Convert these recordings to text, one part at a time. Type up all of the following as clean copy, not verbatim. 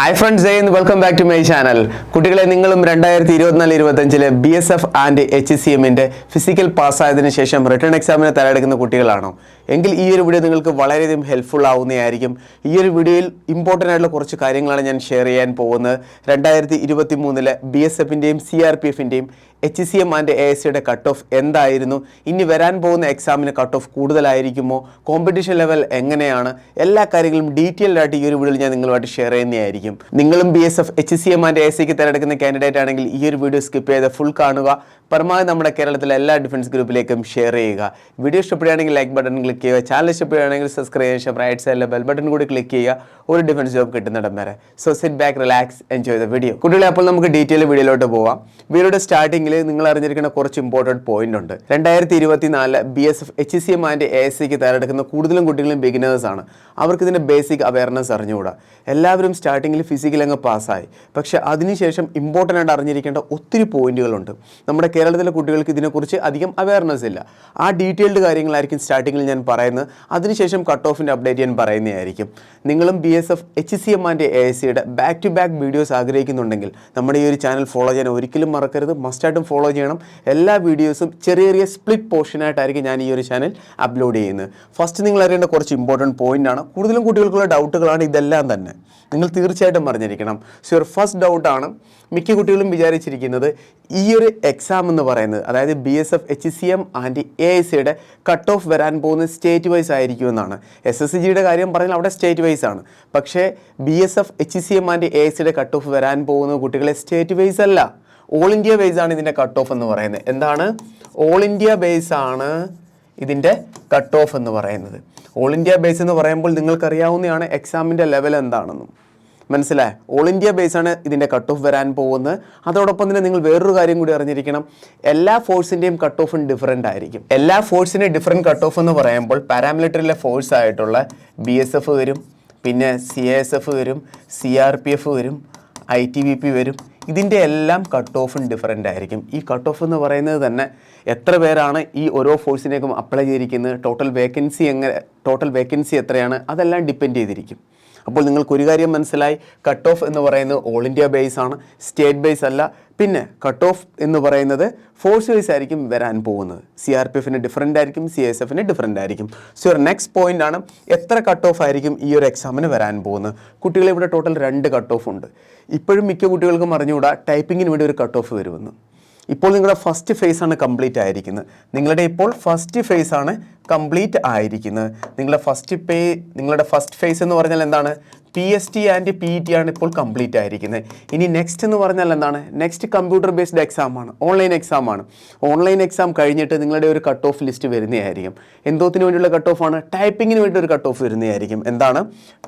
Hi friends welcome back to my channel. കുട്ടികളെ, നിങ്ങളും 2024-25 BSF ആൻഡ് HCMന്റെ ഫിസിക്കൽ പാസ്സായതിനു ശേഷം റിട്ടേൺ എക്സാമിന് തയ്യാറെടുക്കുന്ന കുട്ടികളാണോ? എങ്കിൽ ഈ ഒരു വീഡിയോ നിങ്ങൾക്ക് വളരെയധികം ഹെൽപ്ഫുൾ ആവുന്നതായിരിക്കും. ഈ ഒരു വീഡിയോയിൽ ഇമ്പോർട്ടൻ്റ് ആയിട്ടുള്ള കുറച്ച് കാര്യങ്ങളാണ് ഞാൻ ഷെയർ ചെയ്യാൻ പോകുന്നത്. 2023 BSFൻ്റെയും CRPFൻ്റെയും HCM ആൻഡ് ASCയുടെ കട്ട് ഓഫ് എന്തായിരുന്നു, ഇനി വരാൻ പോകുന്ന എക്സാമിന് കട്ട് ഓഫ് കൂടുതലായിരിക്കുമോ, കോമ്പറ്റീഷൻ ലെവൽ എങ്ങനെയാണ്, എല്ലാ കാര്യങ്ങളും ഡീറ്റെയിൽഡ് ആയിട്ട് ഈ ഒരു വീഡിയോയിൽ ഞാൻ നിങ്ങളുമായിട്ട് ഷെയർ ചെയ്യുന്നതായിരിക്കും. നിങ്ങളും BSF HCM ആൻഡ് ASCക്ക് തിരഞ്ഞെടുക്കുന്ന കാൻഡിഡേറ്റ് ആണെങ്കിൽ ഈ ഒരു വീഡിയോ സ്കിപ്പ് ചെയ്ത് ഫുൾ കാണുക. പരമാവധി നമ്മുടെ കേരളത്തിലെ എല്ലാ ഡിഫൻസ് ഗ്രൂപ്പിലേക്കും ഷെയർ ചെയ്യുക. വീഡിയോ ഇഷ്ടപ്പെടുകയാണെങ്കിൽ ലൈക്ക് ബട്ടൺ ക്ലിക്ക് ചെയ്യുക. ചാനൽ ഇഷ്ടപ്പെടുകയാണെങ്കിൽ സബ്സ്ക്രൈബ് ചെയ്യുക. റൈറ്റ് സൈഡിലെ ബെൽ ബട്ടൺ കൂടി ക്ലിക്ക് ചെയ്യുക, ഒരു ഡിഫൻസ് ജോബ് കിട്ടുന്നിടം വരെ. So sit back, relax, enjoy the video. കുട്ടികളെ, അപ്പോൾ നമുക്ക് ഡീറ്റെയിൽ വീഡിയോയിലോട്ട് പോവാം. വീഡിയോയുടെ സ്റ്റാർട്ടിങ്ങിൽ നിങ്ങൾ അറിഞ്ഞിരിക്കുന്ന കുറച്ച് ഇമ്പോർട്ടൻറ്റ് പോയിന്റ് ഉണ്ട്. 2024 BSF HCM ആൻഡ് ASCക്ക് തയ്യാറെടുക്കുന്ന കൂടുതലും കുട്ടികളും ബിഗിനേഴ്സ് ആണ്. അവർക്ക് ഇതിൻ്റെ ബേസിക് അവയർനെസ് അറിഞ്ഞുകൂടാ. എല്ലാവരും സ്റ്റാർട്ടിങ്ങിൽ ഫിസിക്കൽ അങ്ങ് പാസ്സായി, പക്ഷേ അതിനുശേഷം ഇമ്പോർട്ടൻ്റ് ആയിട്ട് അറിഞ്ഞിരിക്കേണ്ട ഒത്തിരി പോയിന്റുകളുണ്ട്. നമ്മുടെ കേരളത്തിലെ കുട്ടികൾക്ക് ഇതിനെക്കുറിച്ച് അധികം അവയർനെസ് ഇല്ല. ആ ഡീറ്റെയിൽഡ് കാര്യങ്ങളായിരിക്കും സ്റ്റാർട്ടിങ്ങിൽ ഞാൻ പറയുന്നത്. അതിനുശേഷം കട്ട് ഓഫിൻ്റെ അപ്ഡേറ്റ് ഞാൻ പറയുന്നതായിരിക്കും. നിങ്ങളും BSF HCM ആൻഡ് ASCയുടെ ബാക്ക് ടു ബാക്ക് വീഡിയോസ് ആഗ്രഹിക്കുന്നുണ്ടെങ്കിൽ നമ്മുടെ ഈ ഒരു ചാനൽ ഫോളോ ചെയ്യാൻ ഒരിക്കലും മറക്കരുത്. മസ്റ്റായിട്ടും ഫോളോ ചെയ്യണം. എല്ലാ വീഡിയോസും ചെറിയ ചെറിയ സ്പ്ലിറ്റ് പോർഷനായിട്ടായിരിക്കും ഞാൻ ഈ ഒരു ചാനൽ അപ്ലോഡ് ചെയ്യുന്നത്. ഫസ്റ്റ് നിങ്ങൾ അറിയേണ്ട കുറച്ച് ഇമ്പോർട്ടൻറ്റ് പോയിന്റ് ആണ്. കൂടുതലും കുട്ടികൾക്കുള്ള ഡൗട്ടുകളാണ് ഇതെല്ലാം തന്നെ. നിങ്ങൾ തീർച്ചയായിട്ടും അറിഞ്ഞിരിക്കണം. സോ ഒരു ഫസ്റ്റ് ഡൗട്ടാണ്, മിക്ക കുട്ടികളും വിചാരിച്ചിരിക്കുന്നത് ഈ ഒരു എക്സാം എന്ന് പറയുന്നത്, അതായത് BSF HCM ആൻഡ് ASCയുടെ കട്ട് ഓഫ് വരാൻ പോകുന്നത് സ്റ്റേറ്റ് വൈസ് ആയിരിക്കുമെന്നാണ്. SSCGയുടെ കാര്യം പറഞ്ഞാൽ അവിടെ സ്റ്റേറ്റ് വൈസ് ആണ്. പക്ഷേ BSF HCM ആൻഡ് ASCയുടെ കട്ട് ഓഫ് വരാൻ പോകുന്ന കുട്ടികളെ സ്റ്റേറ്റ് വൈസ് അല്ല, ഓൾ ഇന്ത്യ ബേസ് ആണ് ഇതിൻ്റെ കട്ട് ഓഫ് എന്ന് പറയുന്നത്. എന്താണ്? ഓൾ ഇന്ത്യ ബേസ് ആണ് ഇതിൻ്റെ കട്ട് ഓഫ് എന്ന് പറയുന്നത്. ഓൾ ഇന്ത്യ ബേസ് എന്ന് പറയുമ്പോൾ നിങ്ങൾക്കറിയാവുന്നതാണ് എക്സാമിൻ്റെ ലെവൽ എന്താണെന്നും. മനസ്സിലായി? ഓൾ ഇന്ത്യ ബേസ് ആണ് ഇതിൻ്റെ കട്ട് ഓഫ് വരാൻ പോകുന്നത്. അതോടൊപ്പം തന്നെ നിങ്ങൾ വേറൊരു കാര്യം കൂടി അറിഞ്ഞിരിക്കണം, എല്ലാ ഫോഴ്സിൻ്റെയും കട്ട് ഓഫും ഡിഫറൻ്റ് ആയിരിക്കും. എല്ലാ ഫോഴ്സിൻ്റെയും ഡിഫറെൻറ്റ് കട്ട് ഓഫ് എന്ന് പറയുമ്പോൾ പാരാമിലിറ്ററിയിലെ ഫോഴ്സ് ആയിട്ടുള്ള BSF വരും, പിന്നെ CASF വരും, CRPF വരും, ITBP വരും. ഇതിൻ്റെ എല്ലാം കട്ട് ഓഫും ഡിഫറൻ്റ് ആയിരിക്കും. ഈ കട്ട് ഓഫ് എന്ന് പറയുന്നത് തന്നെ എത്ര പേരാണ് ഈ ഓരോ ഫോഴ്സിനേക്കും അപ്ലൈ ചെയ്തിരിക്കുന്നത്, ടോട്ടൽ വേക്കൻസി എത്രയാണ്, അതെല്ലാം ഡിപ്പെൻഡ് ചെയ്തിരിക്കും. അപ്പോൾ നിങ്ങൾക്കൊരു കാര്യം മനസ്സിലായി, കട്ട് ഓഫ് എന്ന് പറയുന്നത് ഓൾ ഇന്ത്യ ബേസ് ആണ്, സ്റ്റേറ്റ് ബേസ് അല്ല. പിന്നെ കട്ട് ഓഫ് എന്ന് പറയുന്നത് ഫോഴ്സ് വൈസ് ആയിരിക്കും വരാൻ പോകുന്നത്. CRPFന് ഡിഫറൻ്റ് ആയിരിക്കും, CASFന് ഡിഫറൻ്റ് ആയിരിക്കും. സോ നെക്സ്റ്റ് പോയിന്റ് ആണ്, എത്ര കട്ട് ഓഫ് ആയിരിക്കും ഈ ഒരു എക്സാമിന് വരാൻ പോകുന്നത്. കുട്ടികളെ, ഇവിടെ ടോട്ടൽ 2 കട്ട് ഓഫ് ഉണ്ട്. ഇപ്പോഴും മിക്ക കുട്ടികൾക്കും അറിഞ്ഞുകൂടാ ടൈപ്പിങ്ങിന് വേണ്ടി ഒരു കട്ട് ഓഫ് വരുമെന്ന്. ഇപ്പോൾ നിങ്ങളുടെ ഫസ്റ്റ് ഫേസ് ആണ് കംപ്ലീറ്റ് ആയിരിക്കുന്നത്. നിങ്ങളുടെ ഇപ്പോൾ ഫസ്റ്റ് ഫേസ് ആണ് കംപ്ലീറ്റ് ആയിരിക്കുന്നത്. നിങ്ങളുടെ ഫസ്റ്റ് ഫേസ് എന്ന് പറഞ്ഞാൽ എന്താണ്? PST ആൻഡ് PET ആണ് ഇപ്പോൾ കംപ്ലീറ്റ് ആയിരിക്കുന്നത്. ഇനി നെക്സ്റ്റ് എന്ന് പറഞ്ഞാൽ എന്താണ്? നെക്സ്റ്റ് കമ്പ്യൂട്ടർ ബേസ്ഡ് എക്സാം ആണ്, ഓൺലൈൻ എക്സാം ആണ്. ഓൺലൈൻ എക്സാം കഴിഞ്ഞിട്ട് നിങ്ങളുടെ ഒരു കട്ട് ഓഫ് ലിസ്റ്റ് വരുന്നതായിരിക്കും. എന്തോത്തിന് വേണ്ടിയുള്ള കട്ട് ഓഫ് ആണ്? ടൈപ്പിങ്ങിന് വേണ്ടി ഒരു കട്ട് ഓഫ് വരുന്നതായിരിക്കും. എന്താണ്?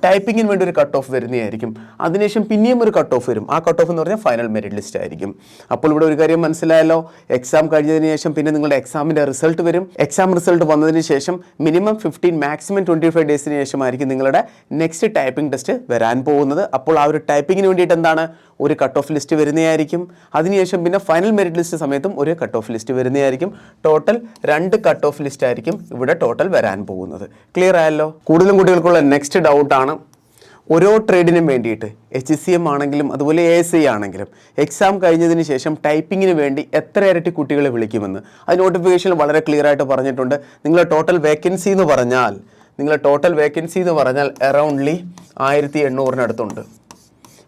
ടൈപ്പിങ്ങിന് വേണ്ടി ഒരു കട്ട് ഓഫ് വരുന്നതായിരിക്കും. അതിനുശേഷം പിന്നെയും ഒരു കട്ട് ഓഫ് വരും. ആ കട്ട് ഓഫ് എന്ന് പറഞ്ഞാൽ ഫൈനൽ മെറിറ്റ് ലിസ്റ്റ് ആയിരിക്കും. അപ്പോൾ ഇവിടെ ഒരു കാര്യം മനസ്സിലായല്ലോ, എക്സാം കഴിഞ്ഞതിന് ശേഷം പിന്നെ നിങ്ങളുടെ എക്സാമിൻ്റെ റിസൾട്ട് വരും. എക്സാം റിസൾട്ട് വന്നതിന് ശേഷം മിനിമം 15 മാക്സിമം 25 ഡേയ്സിന് ശേഷമായിരിക്കും നിങ്ങളുടെ നെക്സ്റ്റ് ടൈപ്പിംഗ് ടെസ്റ്റ് വരാൻ പോകുന്നത്. അപ്പോൾ ആ ഒരു ടൈപ്പിങ്ങിന് വേണ്ടിയിട്ട് എന്താണ്? ഒരു കട്ട് ഓഫ് ലിസ്റ്റ് വരുന്നതായിരിക്കും. അതിനുശേഷം പിന്നെ ഫൈനൽ മെറിറ്റ് ലിസ്റ്റ് സമയത്തും ഒരു കട്ട് ഓഫ് ലിസ്റ്റ് വരുന്നതായിരിക്കും. ടോട്ടൽ 2 കട്ട് ഓഫ് ലിസ്റ്റ് ആയിരിക്കും ഇവിടെ ടോട്ടൽ വരാൻ പോകുന്നത്. ക്ലിയർ ആയല്ലോ? കൂടുതലും കുട്ടികൾക്കുള്ള നെക്സ്റ്റ് ഡൗട്ടാണ്, ഓരോ ട്രേഡിനും വേണ്ടിയിട്ട് HCM ആണെങ്കിലും അതുപോലെ ASI ആണെങ്കിലും എക്സാം കഴിഞ്ഞതിന് ശേഷം ടൈപ്പിങ്ങിന് വേണ്ടി എത്ര ഇരട്ടി കുട്ടികളെ വിളിക്കുമെന്ന്. അത് നോട്ടിഫിക്കേഷനിൽ വളരെ ക്ലിയർ ആയിട്ട് പറഞ്ഞിട്ടുണ്ട്. നിങ്ങളുടെ ടോട്ടൽ വേക്കൻസി എന്ന് പറഞ്ഞാൽ അറൗണ്ട്ലി 1800-അടുത്തുണ്ട്.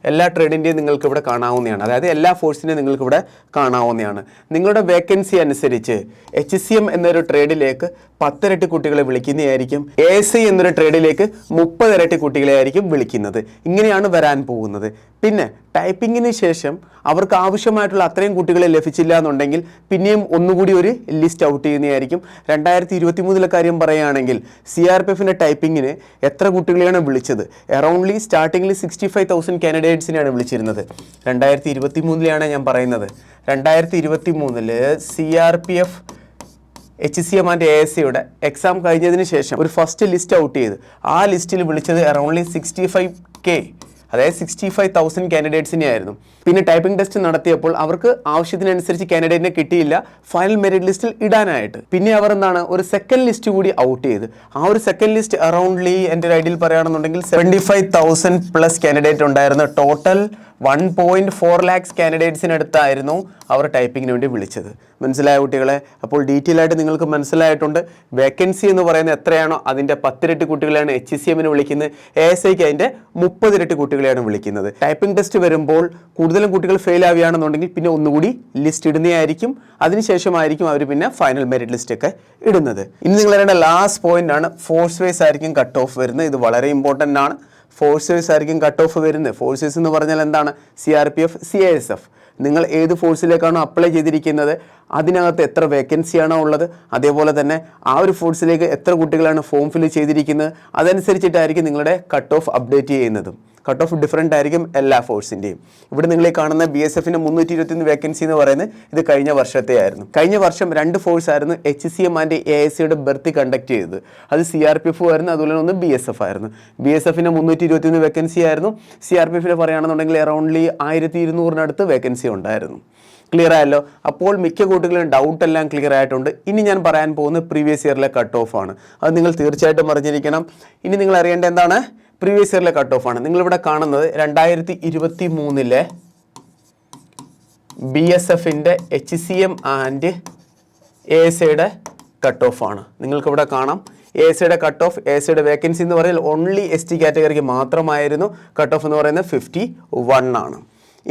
എല്ലാ ട്രേഡിൻ്റെയും നിങ്ങൾക്ക് ഇവിടെ കാണാവുന്നതാണ്. അതായത് എല്ലാ ഫോഴ്സിനെയും നിങ്ങൾക്ക് ഇവിടെ കാണാവുന്നതാണ്. നിങ്ങളുടെ വേക്കൻസി അനുസരിച്ച് HCM എന്നൊരു ട്രേഡിലേക്ക് 10 ഇരട്ടി കുട്ടികളെ വിളിക്കുന്നതായിരിക്കും. ASI എന്നൊരു ട്രേഡിലേക്ക് 30 ഇരട്ടി കുട്ടികളെ ആയിരിക്കും വിളിക്കുന്നത്. ഇങ്ങനെയാണ് വരാൻ പോകുന്നത്. പിന്നെ ടൈപ്പിങ്ങിന് ശേഷം അവർക്ക് ആവശ്യമായിട്ടുള്ള അത്രയും കുട്ടികളെ ലഭിച്ചില്ല എന്നുണ്ടെങ്കിൽ പിന്നെയും ഒന്നുകൂടി ഒരു ലിസ്റ്റ് ഔട്ട് ചെയ്യുന്നതായിരിക്കും. 2023 കാര്യം പറയുകയാണെങ്കിൽ CRPFൻ്റെ ടൈപ്പിങ്ങിന് എത്ര കുട്ടികളെയാണ് വിളിച്ചത്? അറൗണ്ട്ലി സ്റ്റാർട്ടിങ്ങിൽ 65,000 കാൻഡിഡേറ്റ്സിനെയാണ് വിളിച്ചിരുന്നത്. 2023 ഞാൻ പറയുന്നത്. 2023 CRPF HCM ആൻഡ് ASCയുടെ എക്സാം കഴിഞ്ഞതിന് ശേഷം ഒരു ഫസ്റ്റ് ലിസ്റ്റ് ഔട്ട് ചെയ്ത് ആ ലിസ്റ്റിൽ വിളിച്ചത് അറൗണ്ട്ലി 65K അതായത് 65,000 കാൻഡിഡേറ്റ്സിനെ ആയിരുന്നു. പിന്നെ ടൈപ്പിംഗ് ടെസ്റ്റ് നടത്തിയപ്പോൾ അവർക്ക് ആവശ്യത്തിനനുസരിച്ച് കാൻഡിഡേറ്റിനെ കിട്ടിയില്ല ഫൈനൽ മെറിറ്റ് ലിസ്റ്റിൽ ഇടാനായിട്ട്. പിന്നെ അവർ എന്താണ് ഒരു സെക്കൻഡ് ലിസ്റ്റ് കൂടി ഔട്ട് ചെയ്ത്, ആ ഒരു സെക്കൻഡ് ലിസ്റ്റ് അറൗണ്ട്ലി എൻ്റെ ഒരു ഐഡിയയിൽ പറയുകയാണെന്നുണ്ടെങ്കിൽ 75,000 പ്ലസ് കാൻഡിഡേറ്റ് ഉണ്ടായിരുന്നു. ടോട്ടൽ 1.4 lakhs കാൻഡിഡേറ്റ്സിനടുത്തായിരുന്നു അവർ ടൈപ്പിങ്ങിന് വേണ്ടി വിളിച്ചത്. മനസ്സിലായ കുട്ടികളെ? അപ്പോൾ ഡീറ്റെയിൽ ആയിട്ട് നിങ്ങൾക്ക് മനസ്സിലായിട്ടുണ്ട്. വേക്കൻസി എന്ന് പറയുന്നത് എത്രയാണോ അതിൻ്റെ 10 ഇരട്ടി കുട്ടികളെയാണ് HCMന് വിളിക്കുന്നത്. ASIക്ക് അതിൻ്റെ 30 ഇരട്ടി കുട്ടികളെയാണ് വിളിക്കുന്നത്. ടൈപ്പിംഗ് ടെസ്റ്റ് വരുമ്പോൾ കൂടുതലും കുട്ടികൾ ഫെയിൽ ആവുകയാണെന്നുണ്ടെങ്കിൽ പിന്നെ ഒന്നുകൂടി ലിസ്റ്റ് ഇടുന്നതായിരിക്കും. അതിനുശേഷമായിരിക്കും അവർ പിന്നെ ഫൈനൽ മെറിറ്റ് ലിസ്റ്റ് ഒക്കെ ഇടുന്നത്. ഇനി നിങ്ങൾ അറിയേണ്ട ലാസ്റ്റ് പോയിന്റ് ആണ്, ഫോഴ്സ് വൈസ് ആയിരിക്കും കട്ട് ഓഫ് വരുന്നത്. ഇത് വളരെ ഇമ്പോർട്ടൻ്റ് ആണ്. ഫോഴ്സ് വൈസ് ആയിരിക്കും കട്ട് ഓഫ് വരുന്നത്. ഫോഴ്സ് വൈസ് എന്ന് പറഞ്ഞാൽ എന്താണ്? CRPF, CISF. നിങ്ങൾ ഏത് ഫോഴ്സിലേക്കാണോ അപ്ലൈ ചെയ്തിരിക്കുന്നത് അതിനകത്ത് എത്ര വേക്കൻസിയാണോ ഉള്ളത്, അതേപോലെ തന്നെ ആ ഒരു ഫോഴ്സിലേക്ക് എത്ര കുട്ടികളാണ് ഫോം ഫിൽ ചെയ്തിരിക്കുന്നത്, അതനുസരിച്ചിട്ടായിരിക്കും നിങ്ങളുടെ കട്ട് ഓഫ് അപ്ഡേറ്റ് ചെയ്യുന്നതും. കട്ട് ഓഫ് ഡിഫറൻ്റ് ആയിരിക്കും എല്ലാ ഫോഴ്സിൻ്റെയും. ഇവിടെ നിങ്ങൾ ഈ കാണുന്ന BSFൻ്റെ 321 വേക്കൻസി എന്ന് പറയുന്നത് ഇത് കഴിഞ്ഞ വർഷത്തെ ആയിരുന്നു. കഴിഞ്ഞ വർഷം 2 ഫോഴ്സ് ആയിരുന്നു HCM ആൻഡ് AICയുടെ ബർത്ത് കണ്ടക്ട് ചെയ്തത്. അത് CRPF ആയിരുന്നു, അതുപോലെ ഒന്ന് BSF ആയിരുന്നു. BSFൻ്റെ 321 വേക്കൻസി ആയിരുന്നു. CRPFിനെ പറയുകയാണെന്നുണ്ടെങ്കിൽ അറൗണ്ട്ലി 1200-നടുത്ത് വേക്കൻസി ഉണ്ടായിരുന്നു. ക്ലിയർ ആയല്ലോ? അപ്പോൾ മിക്ക കുട്ടികളും ഡൗട്ട് എല്ലാം ക്ലിയർ ആയിട്ടുണ്ട്. ഇനി ഞാൻ പറയാൻ പോകുന്നത് പ്രീവിയസ് ഇയറിലെ കട്ട് ഓഫ് ആണ്. അത് നിങ്ങൾ തീർച്ചയായിട്ടും അറിഞ്ഞിരിക്കണം. ഇനി നിങ്ങൾ അറിയേണ്ട എന്താണ്? പ്രീവിയസ് ഇയറിലെ കട്ട് ഓഫ് ആണ്. നിങ്ങളിവിടെ കാണുന്നത് 2023 BSFൻ്റെ HCM ആൻഡ് ASIയുടെ കട്ട് ഓഫ് ആണ്. നിങ്ങൾക്കിവിടെ കാണാം ASIയുടെ കട്ട് ഓഫ്. ASIയുടെ വേക്കൻസി എന്ന് പറയുന്നത് ഓൺലി ST കാറ്റഗറിക്ക് മാത്രമായിരുന്നു. കട്ട് ഓഫ് എന്ന് പറയുന്നത് 51 ആണ്.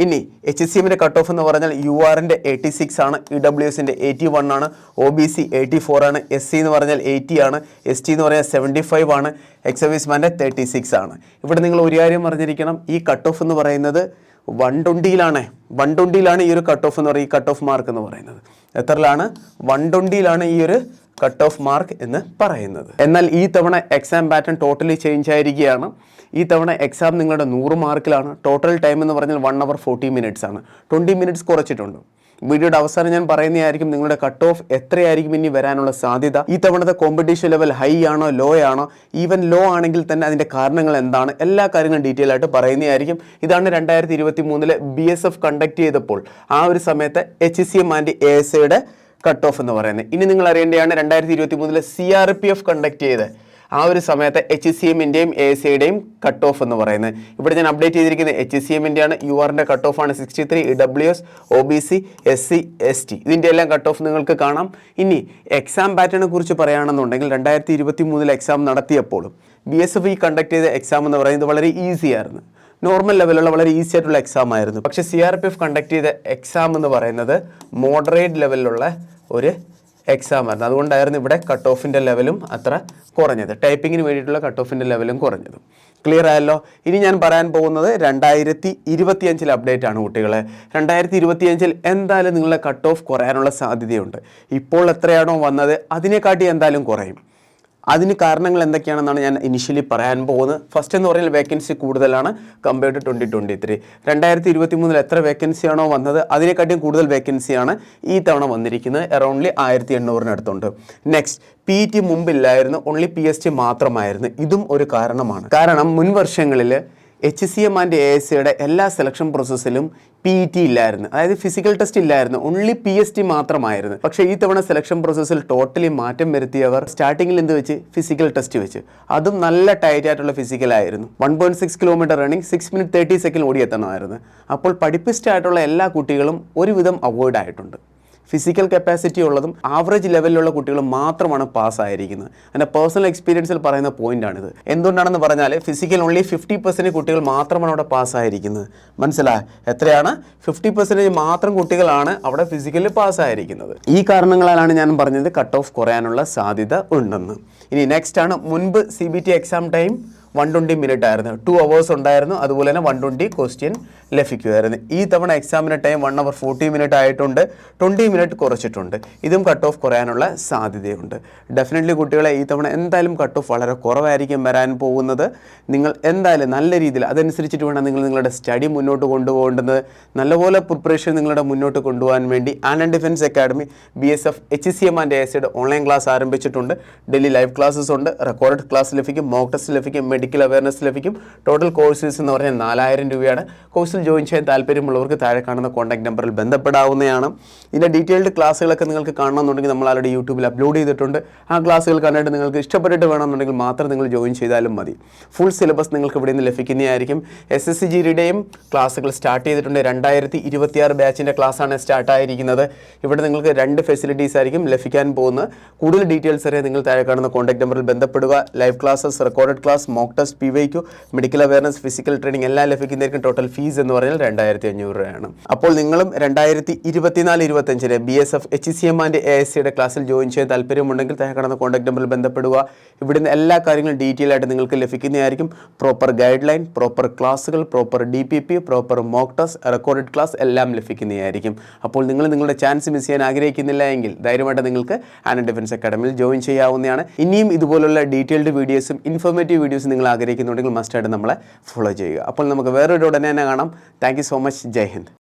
ഇനി HCMൻ്റെ കട്ട് ഓഫ് എന്ന് പറഞ്ഞാൽ URൻ്റെ 86 ആണ്, EWSൻ്റെ 81 ആണ്, OBC 84 ആണ്, SC എന്ന് പറഞ്ഞാൽ 80 ആണ്, ST എന്ന് പറഞ്ഞാൽ 75 ആണ്, എക്സ് സർവീസ്മാൻ്റെ 36 ആണ്. ഇവിടെ നിങ്ങൾ ഒരു കാര്യം അറിഞ്ഞിരിക്കണം, ഈ കട്ട് ഓഫ് എന്ന് പറയുന്നത് 120ലാണ് ഈ ഒരു കട്ട് ഓഫ് എന്ന് പറയുന്നത്. ഈ കട്ട് ഓഫ് മാർക്ക് എന്ന് പറയുന്നത് എത്രയിലാണ്? 120ലാണ് ഈ ഒരു കട്ട് ഓഫ് മാർക്ക് എന്ന് പറയുന്നത്. എന്നാൽ ഈ തവണ എക്സാം പാറ്റേൺ ടോട്ടലി ചേഞ്ച് ആയിരിക്കുകയാണ്. ഈ തവണ എക്സാം നിങ്ങളുടെ 100 മാർക്കിലാണ്. ടോട്ടൽ ടൈം എന്ന് പറഞ്ഞാൽ 1 hour 40 minutes ആണ്. 20 minutes കുറച്ചിട്ടുണ്ട്. വീഡിയോയുടെ അവസാനം ഞാൻ പറയുന്നതായിരിക്കും നിങ്ങളുടെ കട്ട് ഓഫ് എത്രയായിരിക്കും ഇനി വരാനുള്ള സാധ്യത. ഈ തവണത്തെ കോമ്പറ്റീഷൻ ലെവൽ ഹൈ ആണോ ലോ ആണോ, ഈവൻ ലോ ആണെങ്കിൽ തന്നെ അതിൻ്റെ കാരണങ്ങൾ എന്താണ്, എല്ലാ കാര്യങ്ങളും ഡീറ്റെയിൽ ആയിട്ട് പറയുന്നതായിരിക്കും. ഇതാണ് 2023 BSF കണ്ടക്ട് ചെയ്തപ്പോൾ ആ ഒരു സമയത്ത് HCM ആൻഡ് ASIയുടെ കട്ട് ഓഫ് എന്ന് പറയുന്നത്. ഇനി നിങ്ങൾ അറിയേണ്ടതാണ് 2023 CRPF കണ്ടക്ട് ചെയ്ത് ആ ഒരു സമയത്ത് HCMൻ്റെയും ASIയുടെയും കട്ട് ഓഫ് എന്ന് പറയുന്നത്. ഇവിടെ ഞാൻ അപ്ഡേറ്റ് ചെയ്തിരിക്കുന്നത് HCMൻ്റെയാണ്. URൻ്റെ കട്ട് ഓഫ് ആണ് 63, EWS, OBC, SC, ST ഇതിൻ്റെ എല്ലാം കട്ട് ഓഫ് നിങ്ങൾക്ക് കാണാം. ഇനി എക്സാം പാറ്റേണിനെ കുറിച്ച് പറയുകയാണെന്നുണ്ടെങ്കിൽ 2023 എക്സാം നടത്തിയപ്പോഴും BSF കണ്ടക്ട് ചെയ്ത എക്സാം എന്ന് പറയുന്നത് വളരെ ഈസി ആയിരുന്നു. നോർമൽ ലെവലുള്ള വളരെ ഈസി ആയിട്ടുള്ള എക്സാം ആയിരുന്നു. പക്ഷേ CRPF കണ്ടക്ട് ചെയ്ത എക്സാം എന്ന് പറയുന്നത് മോഡറേറ്റ് ലെവലിലുള്ള ഒരു എക്സാം ആയിരുന്നു. അതുകൊണ്ടായിരുന്നു ഇവിടെ കട്ട് ഓഫിൻ്റെ ലെവലും അത്ര കുറഞ്ഞത്, ടൈപ്പിങ്ങിന് വേണ്ടിയിട്ടുള്ള കട്ട് ഓഫിൻ്റെ ലെവലും കുറഞ്ഞത്. ക്ലിയർ ആയല്ലോ? ഇനി ഞാൻ പറയാൻ പോകുന്നത് 2025 അപ്ഡേറ്റ് ആണ് കുട്ടികളെ. 2025 എന്തായാലും നിങ്ങളുടെ കട്ട് ഓഫ് കുറയാനുള്ള സാധ്യതയുണ്ട്. ഇപ്പോൾ എത്രയാണോ വന്നത് അതിനെക്കാട്ടി എന്തായാലും കുറയും. അതിന് കാരണങ്ങൾ എന്തൊക്കെയാണെന്നാണ് ഞാൻ ഇനിഷ്യലി പറയാൻ പോകുന്നത്. ഫസ്റ്റ് എന്ന് പറഞ്ഞാൽ വേക്കൻസി കൂടുതലാണ് കമ്പയർഡ് ടു 2023. 2023 എത്ര വേക്കൻസിയാണോ വന്നത് അതിനെക്കാട്ടിയും കൂടുതൽ വേക്കൻസിയാണ് ഈ തവണ വന്നിരിക്കുന്നത്. അറൗണ്ട്ലി 1800-നടുത്തുണ്ട്. നെക്സ്റ്റ്, PET മുമ്പില്ലായിരുന്നു, ഓൺലി PST മാത്രമായിരുന്നു. ഇതും ഒരു കാരണമാണ്. കാരണം മുൻ വർഷങ്ങളിൽ HCM ആൻഡ് ASIയുടെ എല്ലാ സെലക്ഷൻ പ്രോസസ്സിലും PET ഇല്ലായിരുന്നു, അതായത് ഫിസിക്കൽ ടെസ്റ്റ് ഇല്ലായിരുന്നു, ഓൺലി PST മാത്രമായിരുന്നു. പക്ഷേ ഈ തവണ സെലക്ഷൻ പ്രോസസ്സിൽ ടോട്ടലി മാറ്റം വരുത്തിയവർ സ്റ്റാർട്ടിങ്ങിൽ എന്ത് വെച്ച്? ഫിസിക്കൽ ടെസ്റ്റ് വെച്ച്. അതും നല്ല ടൈറ്റ് ആയിട്ടുള്ള ഫിസിക്കലായിരുന്നു. 1.6 കിലോമീറ്റർ റണ്ണിങ് 6 minutes 30 seconds ഓടിയെത്തണമായിരുന്നു. അപ്പോൾ പഠിപ്പിസ്റ്റ് ആയിട്ടുള്ള എല്ലാ കുട്ടികളും ഒരുവിധം അവോയ്ഡ് ആയിട്ടുണ്ട്. ഫിസിക്കൽ കപ്പാസിറ്റി ഉള്ളതും ആവറേജ് ലെവലിലുള്ള കുട്ടികൾ മാത്രമാണ് പാസ്സായിരിക്കുന്നത്. എൻ്റെ പേഴ്സണൽ എക്സ്പീരിയൻസിൽ പറയുന്ന പോയിന്റാണിത്. എന്തുകൊണ്ടാണെന്ന് പറഞ്ഞാൽ ഫിസിക്കൽ ഓൺലി 50% കുട്ടികൾ മാത്രമാണ് അവിടെ പാസ്സായിരിക്കുന്നത്. മനസ്സിലായി? എത്രയാണ്? 50% മാത്രം കുട്ടികളാണ് അവിടെ ഫിസിക്കലിൽ പാസ്സായിരിക്കുന്നത്. ഈ കാരണങ്ങളാലാണ് ഞാൻ പറഞ്ഞത് കട്ട് ഓഫ് കുറയാനുള്ള സാധ്യത ഉണ്ടെന്ന്. ഇനി നെക്സ്റ്റ് ആണ്, മുൻപ് CBT എക്സാം ടൈം 120 minutes ആയിരുന്നു, 2 hours ഉണ്ടായിരുന്നു. അതുപോലെ തന്നെ 120 question ലഭിക്കുമായിരുന്നു. ഈ തവണ എക്സാമിന് ടൈം 1 hour 40 minutes ആയിട്ടുണ്ട്, 20 minutes കുറച്ചിട്ടുണ്ട്. ഇതും കട്ട് ഓഫ് കുറയാനുള്ള സാധ്യതയുണ്ട്. ഡെഫിനറ്റ്ലി കുട്ടികളെ ഈ തവണ എന്തായാലും കട്ട് ഓഫ് വളരെ കുറവായിരിക്കും വരാൻ പോകുന്നത്. നിങ്ങൾ എന്തായാലും നല്ല രീതിയിൽ അതനുസരിച്ചിട്ട് വേണം നിങ്ങൾ നിങ്ങളുടെ സ്റ്റഡി മുന്നോട്ട് കൊണ്ടുപോകേണ്ടത്. നല്ലപോലെ പ്രിപ്പറേഷൻ നിങ്ങളുടെ മുന്നോട്ട് കൊണ്ടുപോകാൻ വേണ്ടി and defence academy BSF HCM ആൻഡ് AICയുടെ ഓൺലൈൻ ക്ലാസ് ആരംഭിച്ചിട്ടുണ്ട്. ഡെയിലി ലൈവ് ക്ലാസ്സസ് ഉണ്ട്, റെക്കോർഡ് ക്ലാസ് ലഭിക്കും, മോക്ക് ടെസ്റ്റ് ലഭിക്കും, മെഡിക്കൽ അവയർനെസ് ലഭിക്കും. ടോട്ടൽ കോഴ്സസ് എന്ന് പറഞ്ഞാൽ 4000 രൂപയാണ്. കോഴ്സിൽ ജോയിൻ ചെയ്യാൻ താല്പര്യമുള്ളവർക്ക് താഴെ കാണുന്ന കോൺടാക്ട് നമ്പറിൽ ബന്ധപ്പെടാവുന്നതാണ്. ഇതിൻ്റെ ഡീറ്റെയിൽഡ് ക്ലാസ്സുകളൊക്കെ നിങ്ങൾക്ക് കാണണമെന്നുണ്ടെങ്കിൽ നമ്മൾ ആൾറെഡി യൂട്യൂബിൽ അപ്ലോഡ് ചെയ്തിട്ടുണ്ട്. ആ ക്ലാസ്സുകൾ കണ്ടിട്ട് നിങ്ങൾക്ക് ഇഷ്ടപ്പെട്ടിട്ട് വേണമെന്നുണ്ടെങ്കിൽ മാത്രം നിങ്ങൾ ജോയിൻ ചെയ്താലും മതി. ഫുൾ സിലബസ് നിങ്ങൾക്ക് ഇവിടെ നിന്ന് ലഭിക്കുന്നതായിരിക്കും. SSCGയുടെയും ക്ലാസ്സുകൾ സ്റ്റാർട്ട് ചെയ്തിട്ടുണ്ട്. 2026 ബാച്ചിൻ്റെ ക്ലാസ്സാണ് സ്റ്റാർട്ടായിരിക്കുന്നത്. ഇവിടെ നിങ്ങൾക്ക് 2 ഫെസിലിറ്റീസ് ആയിരിക്കും ലഭിക്കാൻ പോകുന്നത്. കൂടുതൽ ഡീറ്റെയിൽസ് അറിയാൻ നിങ്ങൾ താഴെ കാണുന്ന കോൺടാക്ട് നമ്പറിൽ ബന്ധപ്പെടുക. Live classes, recorded class, mock test, PYQ, medical awareness, physical training എല്ലാം ലഭിക്കുന്നതായിരിക്കും. ടോട്ടൽ ഫീസ് എന്ന് പറഞ്ഞാൽ 2500 രൂപയാണ്. അപ്പോൾ നിങ്ങളും 2024-25 BSF HCM ആൻഡ് AICയുടെ ക്ലാസ്സിൽ ജോയിൻ ചെയ്യാൻ താല്പര്യമുണ്ടെങ്കിൽ താഴെ കാണുന്ന കോൺടാക്ട് നമ്പറിൽ ബന്ധപ്പെടുക. ഇവിടുന്ന് എല്ലാ കാര്യങ്ങളും ഡീറ്റെയിൽ ആയിട്ട് നിങ്ങൾക്ക് ലഭിക്കുന്നതായിരിക്കും. പ്രോപ്പർ ഗൈഡ് ലൈൻ, പ്രോപ്പർ ക്ലാസ്സുകൾ, proper DPP, proper mock test, recorded class എല്ലാം ലഭിക്കുന്നതായിരിക്കും. അപ്പോൾ നിങ്ങൾ നിങ്ങളുടെ ചാൻസ് മിസ് ചെയ്യാൻ ആഗ്രഹിക്കുന്നില്ല എങ്കിൽ ധൈര്യമായിട്ട് നിങ്ങൾക്ക് ആൻഡ് ഡിഫൻസ് അക്കാഡമിയിൽ ജോയിൻ ചെയ്യാവുന്നതാണ്. ഇനിയും ഇതുപോലുള്ള ഡീറ്റെയിൽഡ് വീഡിയോസും ഇൻഫോർമേറ്റീവ് വീഡിയോസും നിങ്ങൾ ആഗ്രഹിക്കുന്നുണ്ടെങ്കിൽ മസ്റ്റായിട്ട് നമ്മളെ ഫോളോ ചെയ്യുക. അപ്പോൾ നമുക്ക് വേറൊരു ഉടനെ തന്നെ കാണാം. Thank you so much. Jai Hind.